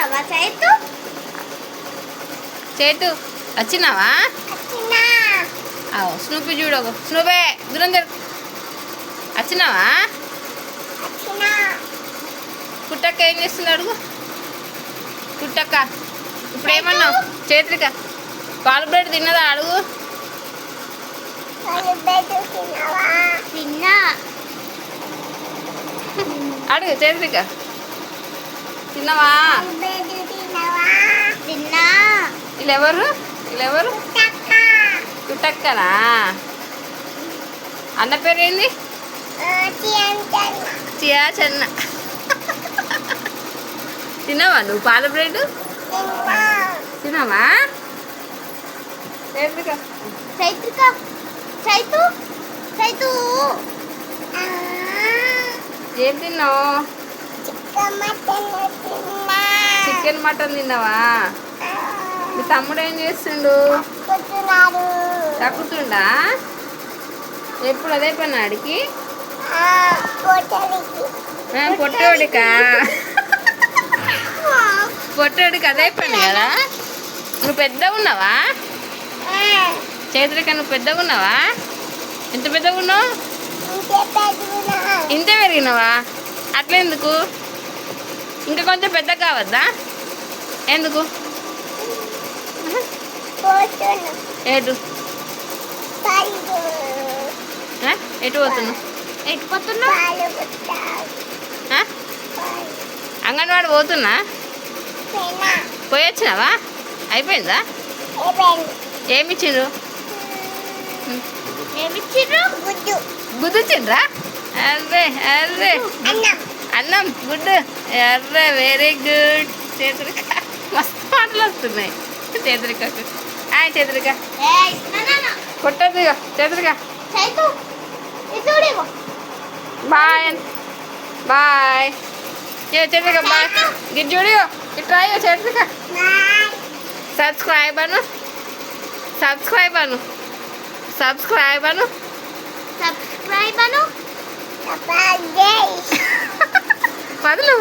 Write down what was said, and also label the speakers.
Speaker 1: వచ్చినావా చైతు?
Speaker 2: చేతు వచ్చినావా? స్నూపీ చూడకు. స్నూపే దూరం జరు. వచ్చినావా? కుట్టక్క ఏం చేస్తుంది అడుగు. కుట్టక్క ఇప్పుడు ఏమన్నావు? చేత్రిక పాలు బ్రెడ్ తిన్నదా అడుగు.
Speaker 1: తిన్నా.
Speaker 2: అడుగు చేత్రిక తిన్నావా?
Speaker 1: తిన్నా.
Speaker 2: వీళ్ళెవరు? కుట్టక్కనా? అన్న పేరు ఏంది? చియా చెన్న. తిన్నావా నువ్వు పాల బ్రెడ్? తిన్నావా?
Speaker 1: చైత్రిక చైతు చైతు
Speaker 2: ఏం తిన్నావు? చికెన్ మటన్ తిన్నావా? మీ తమ్ముడు ఏం చేస్తుండు? తక్కుతుండా? ఎప్పుడు అదే పని ఆడికి? పొట్టోడికా? పొట్టోడికి అదే పని కదా. నువ్వు పెద్దగా ఉన్నావా? చైత్రిక నువ్వు పెద్దగా ఉన్నావా? ఎంత పెద్దగా ఉన్నావు? ఇంతే పెరిగినావా? అట్లా ఎందుకు? ఇంకా కొంచెం పెద్దగా కావద్దా? ఎందుకు? ఎటు ఎటు పోతున్నా? అంగన్వాడి పోతున్నా. పోయొచ్చినావా? అయిపోయిందా? ఏమిచ్చిండ్రు? గుడ్డు ఇచ్చిండ్రా? అర్రే అర్రే అన్నం గుడ్డు. Array very good. చేతురిక మస్తు మాటలు వస్తున్నాయి చేతురికకు. చేతురిక కొట్టద్దు చేతురిక. బాయ్ బాయ్ చేతురిక బాయ్. గిజ్జుడియో ఇట్రాయో చేతురిక. సబ్స్క్రైబ్ అను. వదులు